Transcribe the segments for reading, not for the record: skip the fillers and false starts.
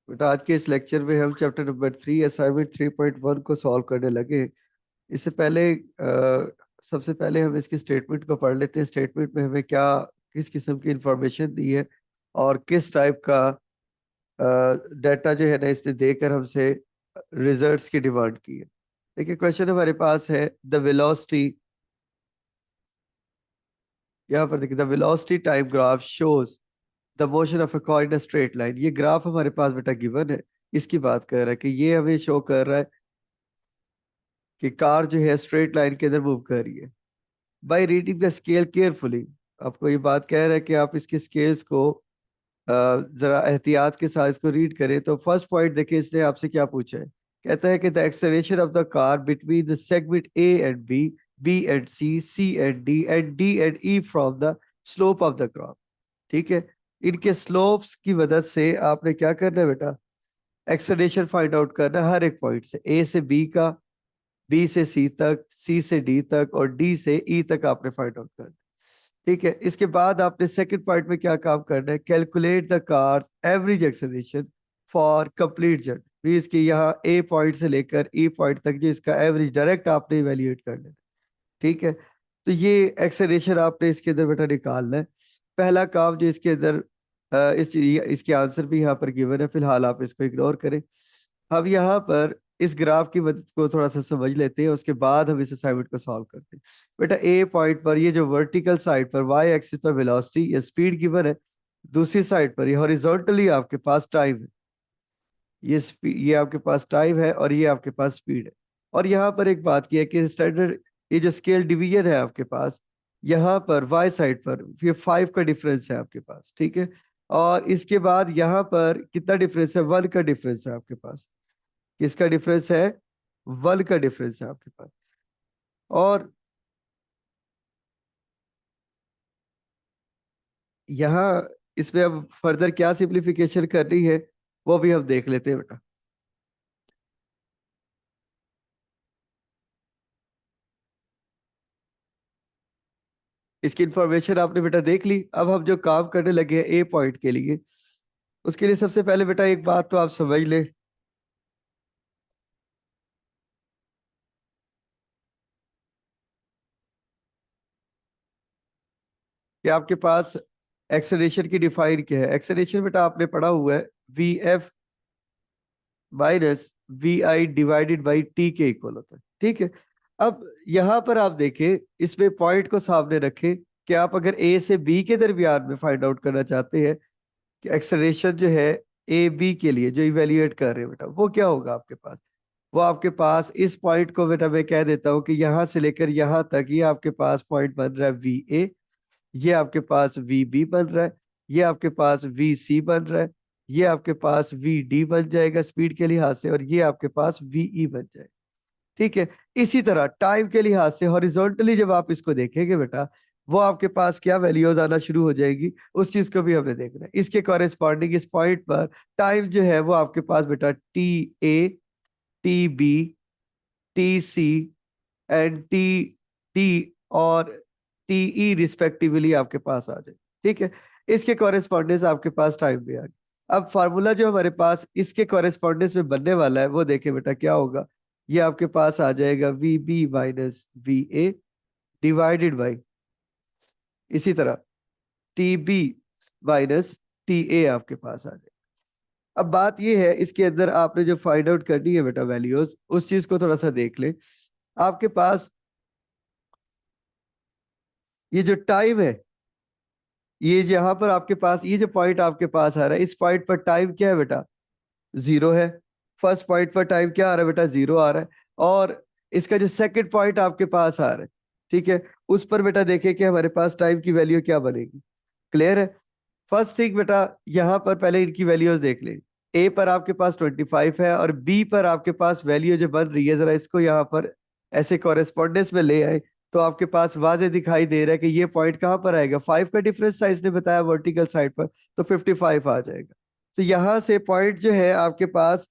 बेटा आज के इस लेक्चर में हम चैप्टर नंबर 3 असाइनमेंट 3.1 को सॉल्व करने लगे। इससे पहले सबसे पहले हम इसकी स्टेटमेंट को पढ़ लेते हैं। स्टेटमेंट में हमें क्या किस किस्म की इंफॉर्मेशन दी है और किस टाइप का डाटा जो है ना इसने देकर हमसे रिजल्ट्स की डिमांड की है। देखिए क्वेश्चन हमारे पास है द वेलोसिटी, यहाँ पर देखिए the velocity time graph shows the motion of a coin in straight line. ये ग्राफ हमारे पास बेटा गिवन है, इसकी बात कर रहा है कि ये हमें शो कर रहा है कि कार जो है स्ट्रेट लाइन के अंदर मूव कर रही है। By reading the scale carefully, आपको ये बात कह रहा है कि आप इसके स्केल्स को जरा एहतियात के साथ इसको रीड करें। तो फर्स्ट पॉइंट देखिए इसने आपसे क्या पूछा है। कहता है कि the acceleration of the car between the segment A and B, B and C and D and E from the slope of the graph. ठीक है, इनके स्लोप्स की मदद से आपने क्या करना है बेटा, एक्सेलरेशन फाइंड आउट करना है हर एक पॉइंट से, ए से बी का, बी से सी तक, सी से डी तक और डी से ई तक आपने फाइंड आउट करना है। ठीक है, इसके बाद आपने सेकंड पॉइंट में क्या काम करना है, calculate the cars average acceleration for complete journey. भी इसकी यहाँ ए पॉइंट से लेकर ई पॉइंट तक जो इसका एवरेज डायरेक्ट आपने इवेल्युएट करना है। ठीक है, तो ये एक्सेलरेशन आपने इसके अंदर बेटा निकालना है। पहला काम जो इसके अंदर इसके आंसर भी यहाँ पर गिवन है, फिलहाल आप इसको इग्नोर करें। हम यहाँ पर इस ग्राफ की मदद को थोड़ा सा समझ लेते हैं, उसके बाद हम इस असाइनमेंट को सॉल्व करते हैं। बेटा ए पॉइंट पर ये जो वर्टिकल साइड पर वाई एक्सिस पर वेलोसिटी या स्पीड गिवन है, दूसरी साइड पर ये हॉरिजॉन्टली आपके पास टाइम है। ये आपके पास टाइम है और ये आपके पास स्पीड है। और यहाँ पर एक बात की है कि स्टैंडर्ड ये जो स्केल डिवीजन है आपके पास, यहाँ पर वाई साइड पर ये 5 का डिफरेंस है आपके पास। ठीक है, और इसके बाद यहाँ पर कितना डिफरेंस है, 1 का डिफरेंस है आपके पास। किसका डिफरेंस है, 1 का डिफरेंस है आपके पास। और यहाँ इसमें अब फर्दर क्या सिंप्लीफिकेशन करनी है वो भी हम देख लेते हैं बेटा। इसकी इंफॉर्मेशन आपने बेटा देख ली। अब हम जो काम करने लगे हैं ए पॉइंट के लिए, उसके लिए सबसे पहले बेटा एक बात तो आप समझ ले कि आपके पास एक्सेलरेशन की डिफाइन क्या है। एक्सेलरेशन बेटा आपने पढ़ा हुआ है V F minus V I divided by T के इक्वल होता है। ठीक है, अब यहां पर आप देखें, इसमें पॉइंट को सामने रखें कि आप अगर ए से बी के दरमियान में फाइंड आउट करना चाहते हैं कि एक्सेलरेशन जो है ए बी के लिए जो इवेल्युएट कर रहे हैं बेटा, वो क्या होगा आपके पास। वो आपके पास इस पॉइंट को बेटा मैं कह देता हूं कि यहां से लेकर यहां तक ये आपके पास पॉइंट बन रहा है वी ए, ये आपके पास वी बी बन रहा है, ये आपके पास वी सी बन रहा है, ये आपके पास वी डी बन जाएगा स्पीड के लिहाज से, और ये आपके पास वी ई बन जाएगा। ठीक है, इसी तरह टाइम के लिहाज से हॉरिजॉन्टली जब आप इसको देखेंगे बेटा, वो आपके पास क्या वैल्यूज आना शुरू हो जाएगी, उस चीज को भी हमने देखना है। इसके कॉरेस्पॉन्डिंग इस पॉइंट पर टाइम जो है वो आपके पास बेटा T A, T B, T C and T T और टी ई रिस्पेक्टिवली आपके पास आ जाए। ठीक है, इसके कॉरेस्पॉन्डेंस आपके पास टाइम में आ गई। अब फार्मूला जो हमारे पास इसके कॉरेस्पॉन्डेंस में बनने वाला है वो देखे बेटा क्या होगा। ये आपके पास आ जाएगा V B minus V A divided by, इसी तरह T B minus T A आपके पास आ जाएगा। अब बात ये है, इसके अंदर आपने जो फाइंड आउट करनी है बेटा वैल्यूज, उस चीज को थोड़ा सा देख ले। आपके पास ये जो टाइम है, ये जहां पर आपके पास ये जो पॉइंट आपके पास आ रहा है, इस पॉइंट पर टाइम क्या है बेटा, जीरो है। फर्स्ट पॉइंट पर टाइम क्या आ रहा है बेटा, जीरो आ रहा है। और इसका जो सेकंड पॉइंट आपके पास आ रहा है, ठीक है, उस पर बेटा देखिए कि हमारे पास टाइम की वैल्यू क्या बनेगी। क्लियर है। फर्स्ट थिंग बेटा, यहां पर पहले इनकी वैल्यूज देख ले। ए पर आपके पास 25 है और बी पर आपके पास वैल्यू जो बन रही है, जरा इसको यहाँ पर ऐसे कॉरेस्पॉन्डेंस में ले आए तो आपके पास वाजे दिखाई दे रहा है कि ये पॉइंट कहाँ पर आएगा, 5 का डिफरेंस था इसने बताया वर्टिकल साइड पर, तो 55 आ जाएगा। तो यहां से पॉइंट जो है आपके पास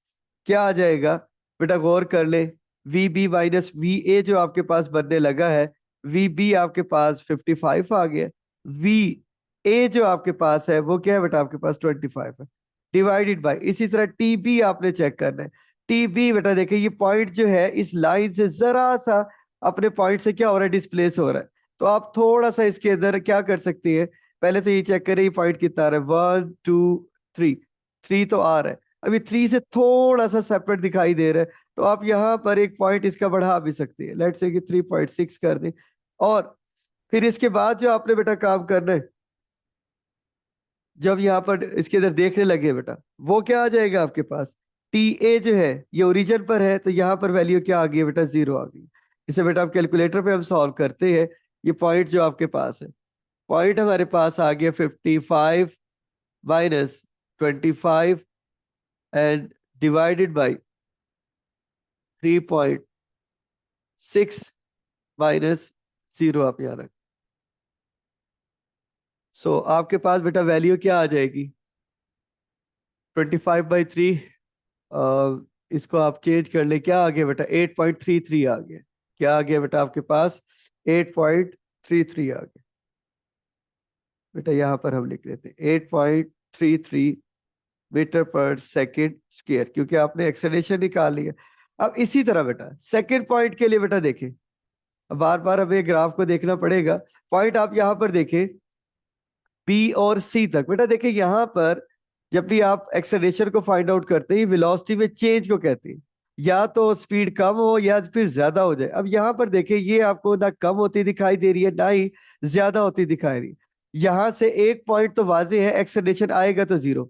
क्या आ जाएगा बेटा, गौर कर ले। V B minus V A जो आपके पास बनने लगा है, वी बी आपके पास 55 आ गया, वी ए जो आपके पास है वो क्या है बेटा, आपके पास 25 है। डिवाइडेड बाय, इसी तरह टी बी आपने चेक करना है। टी बी बेटा देखिए ये पॉइंट जो है इस लाइन से जरा सा अपने पॉइंट से क्या हो रहा है, डिस्प्लेस हो रहा है। तो आप थोड़ा सा इसके अंदर क्या कर सकती है, पहले तो ये चेक करें ये पॉइंट कितना आ रहा है, 1 2 3, 3 तो आ रहा है। अभी 3 से थोड़ा सा सेपरेट दिखाई दे रहा है, तो आप यहाँ पर एक पॉइंट इसका बढ़ा भी सकते हैं, लेट्स से कि 3.6 कर दें। और फिर इसके बाद जो आपने बेटा काम करना है, जब यहाँ पर इसके अंदर देखने लगे बेटा, वो क्या आ जाएगा आपके पास, टी ए जो है ये ओरिजिन पर है, तो यहाँ पर वैल्यू क्या आ गई है बेटा, 0 आ गई। इसे बेटा आप कैलकुलेटर पे हम सॉल्व करते हैं। ये पॉइंट जो आपके पास है, पॉइंट हमारे पास आ गया 55 minus 25 and divided by 3.6 minus 0 आप यहाँ रख। सो आपके पास बेटा वैल्यू क्या आ जाएगी, 25/3। इसको आप चेंज कर ले, क्या आ गया बेटा, 8.33 आ गया। क्या आ गया बेटा आपके पास, 8.33 आ गया। बेटा यहाँ पर हम लिख लेते हैं 8.33 मीटर पर सेकेंड स्क्वायर, क्योंकि आपने एक्सेलरेशन निकाल लिया। अब इसी तरह बेटा सेकेंड पॉइंट के लिए बेटा देखें, बार बार हमें ग्राफ को देखना पड़ेगा। पॉइंट आप यहाँ पर देखें बी और सी तक, बेटा देखिए यहाँ पर जब भी आप एक्सेलरेशन को फाइंड आउट करते हैं वेलोसिटी में चेंज को कहते हैं, या तो स्पीड कम हो या फिर ज्यादा हो जाए। अब यहाँ पर देखिए ये आपको ना कम होती दिखाई दे रही है ना ही ज्यादा होती दिखाई रही है। यहाँ से एक पॉइंट तो वाजे है, एक्सेलरेशन आएगा तो 0,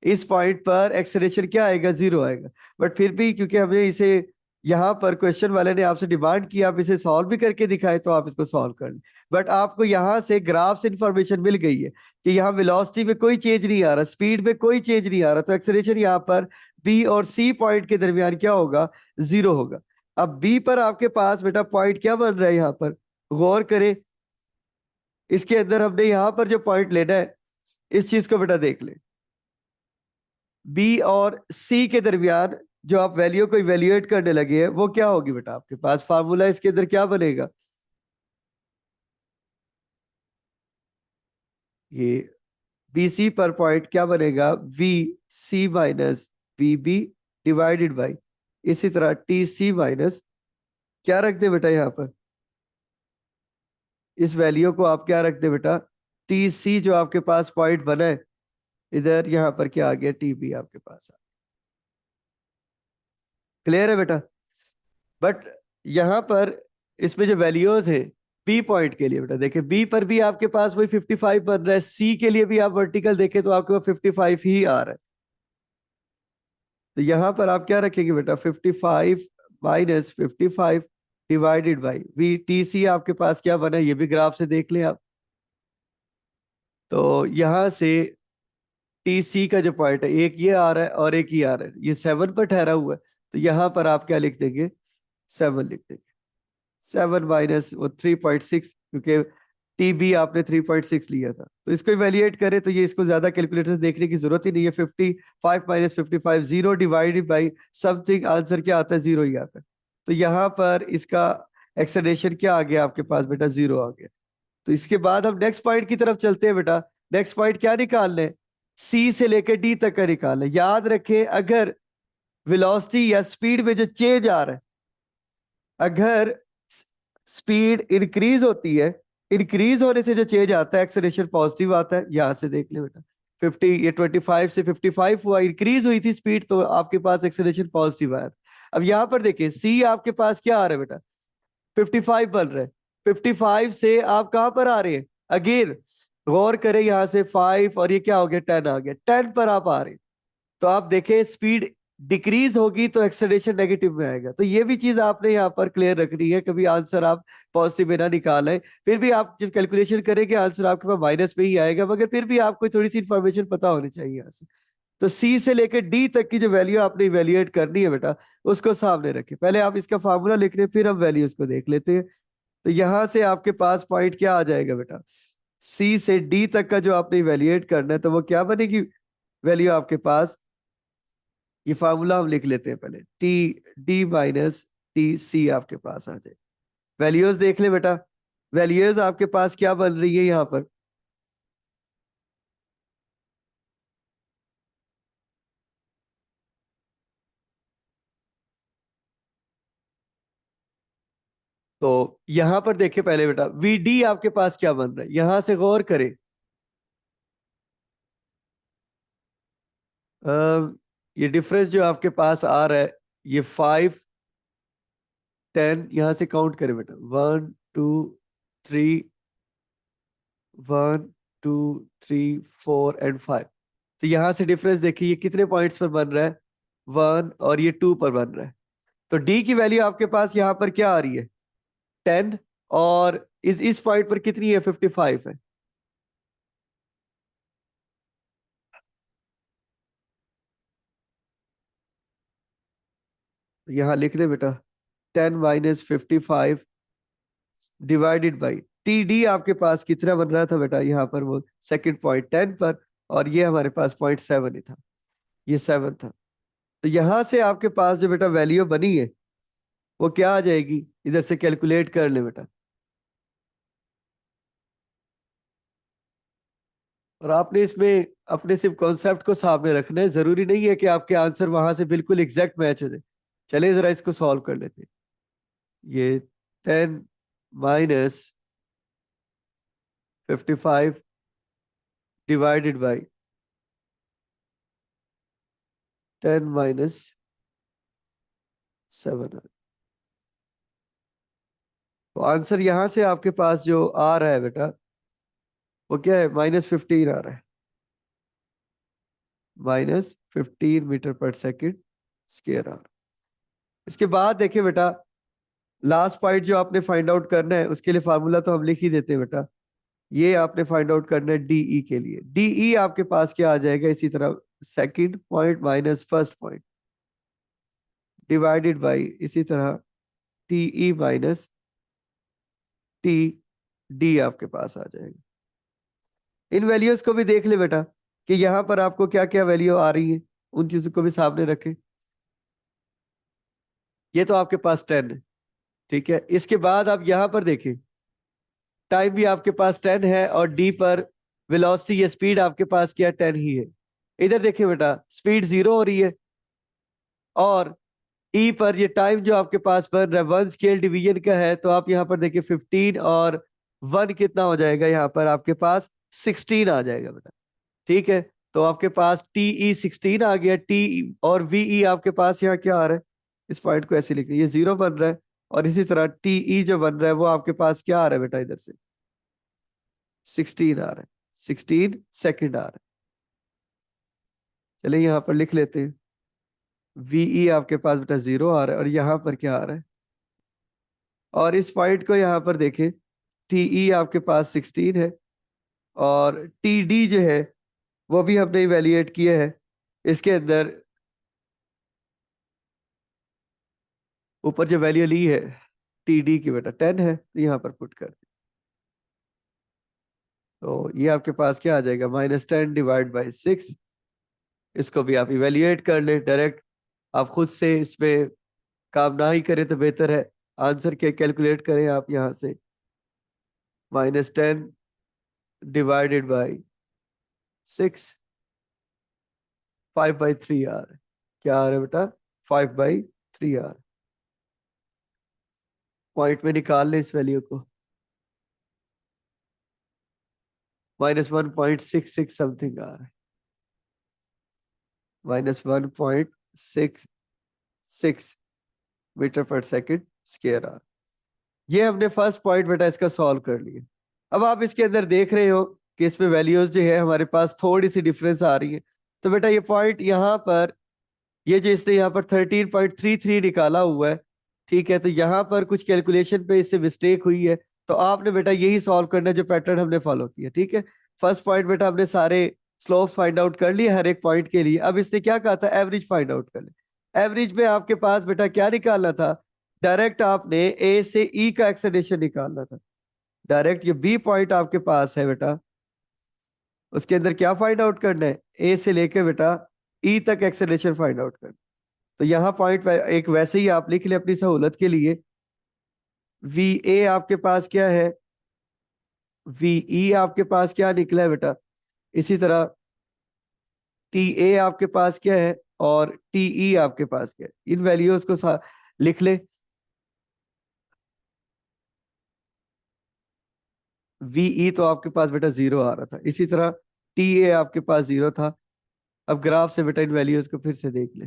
इस पॉइंट पर एक्सेलरेशन क्या आएगा, 0 आएगा। बट फिर भी क्योंकि हमने इसे यहाँ पर क्वेश्चन वाले ने आपसे डिमांड किया आप इसे सॉल्व भी करके दिखाए, तो आप इसको सॉल्व कर लें। बट आपको यहाँ से ग्राफ से इंफॉर्मेशन मिल गई है कि यहाँ वेलोसिटी में कोई चेंज नहीं आ रहा, स्पीड में कोई चेंज नहीं आ रहा, तो एक्सेलरेशन यहाँ पर बी और सी पॉइंट के दरमियान क्या होगा, 0 होगा। अब बी पर आपके पास बेटा पॉइंट क्या बन रहा है, यहाँ पर गौर करें, इसके अंदर हमने यहाँ पर जो पॉइंट लेना है इस चीज को बेटा देख ले, बी और सी के दरमियान जो आप वैल्यू को इवेल्युएट करने लगे हैं वो क्या होगी बेटा, आपके पास फार्मूला इसके अंदर क्या बनेगा, ये बी सी पर पॉइंट क्या बनेगा, V C minus V B divided by, इसी तरह टी सी माइनस क्या रख दे बेटा यहाँ पर, इस वैल्यू को आप क्या रख दे बेटा, टी सी जो आपके पास पॉइंट बना है इधर, यहाँ पर क्या आ गया, टी बी आपके पास आ। क्लियर है बेटा। बट यहाँ पर इसमें जो वैल्यूज है बी पॉइंट के लिए बेटा देखिए, बी पर भी आपके पास वही 55 बन रहा है, सी के लिए भी आप वर्टिकल देखें तो आपके पास 55 ही आ रहा है। तो यहाँ पर आप क्या रखेंगे बेटा, 55 minus 55 divided by V T C आपके पास क्या बना है, ये भी ग्राफ से देख लें आप। तो यहाँ से टी सी का जो पॉइंट है एक ये आ रहा है और एक ये आ रहा है, ये 7 पर ठहरा हुआ है, तो यहाँ पर आप क्या लिख देंगे, 7 लिख देंगे। 7 माइनस वो 3.6, क्योंकि टी बी आपने 3.6 लिया था, तो इसको इवेल्युएट करें तो ये इसको ज्यादा कैलकुलेटर से देखने की जरूरत ही नहीं है। 55 minus 55 0 divided by something, answer क्या आता है, 0 ही आता है। तो यहाँ पर इसका एक्सेलरेशन क्या आ गया आपके पास बेटा, 0 आ गया। तो इसके बाद हम नेक्स्ट पॉइंट की तरफ चलते हैं बेटा। नेक्स्ट पॉइंट क्या निकालना है, सी से लेकर डी तक का निकालना है। याद रखें अगर वेलोसिटी या स्पीड में जो चेंज आ रहा है, अगर स्पीड इंक्रीज होती है, इंक्रीज होने से जो चेंज आता है एक्सेलरेशन पॉजिटिव आता है। यहां से देख ले बेटा 50, ये 25 से 55 हुआ, इंक्रीज हुई थी स्पीड, तो आपके पास एक्सेलरेशन पॉजिटिव आया। अब यहां पर देखिए सी आपके पास क्या आ रहा है बेटा, 55 बन रहा है, 55 से आप कहां पर आ रहे हैं, अगेन गौर करें यहां से 5 और ये क्या हो गया, 10 आ गया, 10 पर आप आ रहे हैं। तो आप देखें स्पीड डिक्रीज होगी तो एक्सेलरेशन नेगेटिव में आएगा। तो ये भी चीज आपने यहाँ पर क्लियर रखनी है, कभी आंसर आप पॉजिटिव में ना निकालें। फिर भी आप जब कैलकुलेशन करेंगे आंसर आपके पास माइनस में ही आएगा, मगर फिर भी आपको थोड़ी सी इंफॉर्मेशन पता होनी चाहिए यहाँ से। तो सी से लेकर डी तक की जो वैल्यू आपने इवेल्युएट करनी है बेटा, उसको सामने रखें। पहले आप इसका फार्मूला लिख रहे हैं, फिर हम वैल्यूज को देख लेते हैं। तो यहां से आपके पास पॉइंट क्या आ जाएगा बेटा, सी से डी तक का जो आपने इवेल्युएट करना है, तो वो क्या बनेगी वैल्यू आपके पास, ये फार्मूला हम लिख लेते हैं पहले, T D minus T C आपके पास आ जाए। वैल्यूज देख ले बेटा, वैल्यूज आपके पास क्या बन रही है यहाँ पर, तो यहां पर देखे पहले बेटा, वी डी आपके पास क्या बन रहा है, यहां से गौर करें। ये डिफरेंस जो आपके पास आ रहा है, ये 5 10, यहां से काउंट करें बेटा, 1 2 3, 1 2 3 4 एंड 5। तो यहां से डिफरेंस देखिए, ये कितने पॉइंट्स पर बन रहा है, 1 और ये 2 पर बन रहा है। तो डी की वैल्यू आपके पास यहां पर क्या आ रही है, 10, और इस पॉइंट पर कितनी है, 55 है। तो यहां लिख ले बेटा, 10 - 55 डिवाइडेड बाई टी डी आपके पास कितना बन रहा था बेटा, यहाँ पर वो सेकंड पॉइंट 10 पर, और ये हमारे पास .7 ही था, ये 7 था। तो यहां से आपके पास जो बेटा वैल्यू बनी है, वो क्या आ जाएगी, इधर से कैलकुलेट कर ले बेटा। और आपने इसमें अपने सिर्फ कॉन्सेप्ट को सामने रखना है, जरूरी नहीं है कि आपके आंसर वहां से बिल्कुल एग्जैक्ट मैच हो जाए। चलिए जरा इसको सॉल्व कर लेते हैं। ये 10 - 55 डिवाइडेड बाई 10 - 7। तो आंसर यहां से आपके पास जो आ रहा है बेटा, वो क्या है, -15 आ रहा है, -15 मीटर पर सेकेंड स्क्वायर आ रहा है। इसके बाद देखिए बेटा, लास्ट पॉइंट जो आपने फाइंड आउट करना है, उसके लिए फार्मूला तो हम लिख ही देते हैं बेटा। ये आपने फाइंड आउट करना है डीई के लिए। डीई आपके पास क्या आ जाएगा, इसी तरह second point minus first point divided by इसी तरह टीई माइनस टी डी आपके पास आ जाएगा। इन वैल्यूज को भी देख ले बेटा, कि यहां पर आपको क्या क्या वैल्यू आ रही है, उन चीजों को भी सामने रखें। ये तो आपके पास 10 है, ठीक है। इसके बाद आप यहां पर देखें, टाइम भी आपके पास 10 है, और डी पर वेलोसिटी या स्पीड आपके पास क्या 10 ही है। इधर देखिए बेटा, स्पीड 0 हो रही है, और ई पर ये टाइम जो आपके पास बन रहा है 1 स्केल डिवीजन का है, तो आप यहाँ पर देखिए 15 और 1 कितना हो जाएगा, यहाँ पर आपके पास 16 आ जाएगा बेटा, ठीक है। तो आपके पास टीई 16 आ गया, टी और वीई आपके पास यहाँ क्या आ रहा है, इस पॉइंट को ऐसे लिखिए, ये 0 बन रहा है, और इसी तरह टीई जो बन रहा है वो आपके पास क्या आ रहा है बेटा, इधर से 16 आ रहा है, 16 सेकंड आ रहा है। चलिए यहाँ पर लिख लेते हैं, वीई आपके पास बेटा 0 आ रहा है, और यहाँ पर क्या आ रहा है, और इस पॉइंट को यहाँ पर देखें, टीई आपके पास 16 है, और टी डी जो है वो भी हमने इवेल्युएट किया है। इसके अंदर ऊपर जो वैल्यू ली है टी डी की बेटा 10 है, तो यहाँ पर पुट कर दें। तो ये आपके पास क्या आ जाएगा, -10 डिवाइड बाई 6। इसको भी आप इवेल्युएट कर ले डायरेक्ट, आप खुद से इसमें काम ना ही करें तो बेहतर है। आंसर क्या कैलकुलेट करें आप यहाँ से, -10 डिवाइडेड बाई 6, 5/3 आ रहा है। क्या आ रहा है बेटा, 5/3 आ रहा है। पॉइंट में निकाल लें इस वैल्यू को, -1.66 समथिंग आ रहा है, -1.66 मीटर पर सेकेंड स्क्वायर आ रहा है। ये हमने फर्स्ट पॉइंट बेटा इसका सॉल्व कर लिया। अब आप इसके अंदर देख रहे हो कि इसमें वैल्यूज जो है हमारे पास थोड़ी सी डिफरेंस आ रही है। तो बेटा ये पॉइंट यहाँ पर, ये जो इसने यहाँ पर 13.33 निकाला हुआ है, ठीक है, तो यहाँ पर कुछ कैलकुलेशन पे इससे मिस्टेक हुई है। तो आपने बेटा यही सॉल्व करना है जो पैटर्न हमने फॉलो किया, ठीक है। फर्स्ट पॉइंट बेटा हमने सारे स्लोप फाइंड आउट कर लिए हर एक पॉइंट के लिए। अब इसने क्या कहा था, एवरेज फाइंड आउट कर ले। एवरेज में आपके पास बेटा क्या निकालना था, डायरेक्ट आपने ए से ई का एक्सेलेरेशन निकालना था। डायरेक्ट ये बी पॉइंट आपके पास है बेटा, उसके अंदर क्या फाइंड आउट करना है, ए से लेके बेटा ई तक एक्सेलेरेशन फाइंड आउट करना। तो यहाँ पॉइंट एक वैसे ही आप लिख ले अपनी सहूलत के लिए, वी ए आपके पास क्या है, वीई आपके पास क्या निकला है बेटा, इसी तरह टी ए आपके पास क्या है, और टीई आपके पास क्या है। इन वैल्यूज को लिख ले। वीई तो आपके पास बेटा 0 आ रहा था, इसी तरह टीए आपके पास 0 था। अब ग्राफ से बेटा इन वैल्यूज को फिर से देख ले।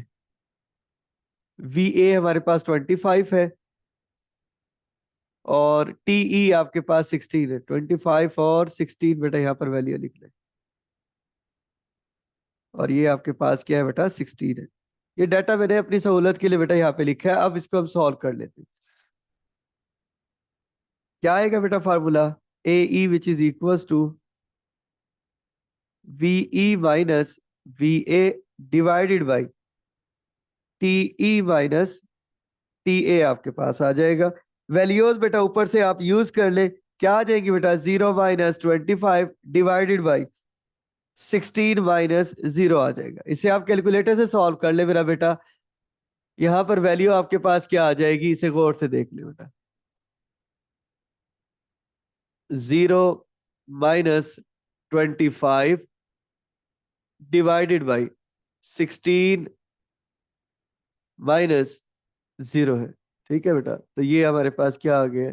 वीए हमारे पास 25 है और टीई आपके पास 16 है। 25 और 16 बेटा यहाँ पर वैल्यू लिख ले, और ये आपके पास क्या है बेटा 16 है। ये डाटा मैंने अपनी सहूलत के लिए बेटा यहाँ पे लिखा है। अब इसको हम सॉल्व कर लेते हैं। क्या आएगा बेटा formula? A E which is equals to V E minus V A divided by T E minus T A आपके पास आ जाएगा। वैल्यूज बेटा ऊपर से आप यूज कर ले। क्या आ जाएगी बेटा? 0 - 25 डिवाइडेड बाई 16 - 0 आ जाएगा। इसे आप कैलकुलेटर से सॉल्व कर ले मेरा बेटा। यहां पर वैल्यू आपके पास क्या आ जाएगी, इसे गौर से देख ले बेटा। 0 - 25 डिवाइडेड बाई 16 - 0 है। ठीक है बेटा, तो ये हमारे पास क्या आ गया?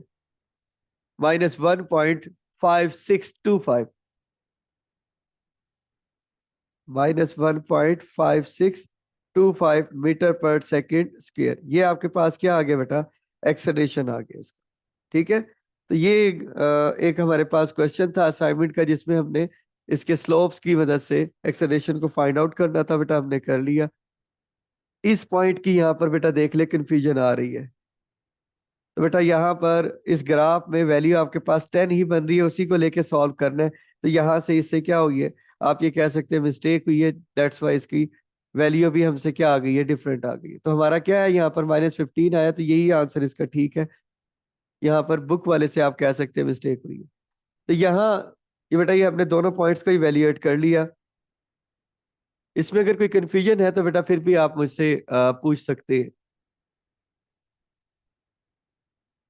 -1.5625, -1.5625 मीटर पर सेकेंड स्क्वायर। ये आपके पास क्या आ गया बेटा? एक्सेलरेशन आ गया इसका। ठीक है, तो ये एक हमारे पास क्वेश्चन था असाइनमेंट का, जिसमें हमने इसके स्लोप्स की मदद से एक्सेलरेशन को फाइंड आउट करना था बेटा, हमने कर लिया। इस पॉइंट की यहाँ पर बेटा देख ले कंफ्यूजन आ रही है। तो बेटा यहाँ पर इस ग्राफ में वैल्यू आपके पास 10 ही बन रही है, उसी को लेके सॉल्व करना है। तो यहाँ से इससे क्या हुई है, आप ये कह सकते हैं मिस्टेक हुई है, दैट्स वाई इसकी वैल्यू भी हमसे क्या आ गई है, डिफरेंट आ गई है। तो हमारा क्या है, यहाँ पर -15 आया, तो यही आंसर इसका ठीक है। यहाँ पर बुक वाले से आप कह सकते हैं मिस्टेक हुई है। तो यहाँ ये बेटा ये हमने दोनों पॉइंट्स को इवेल्युएट कर लिया। इसमें अगर कोई कंफ्यूजन है तो बेटा फिर भी आप मुझसे पूछ सकते हैं।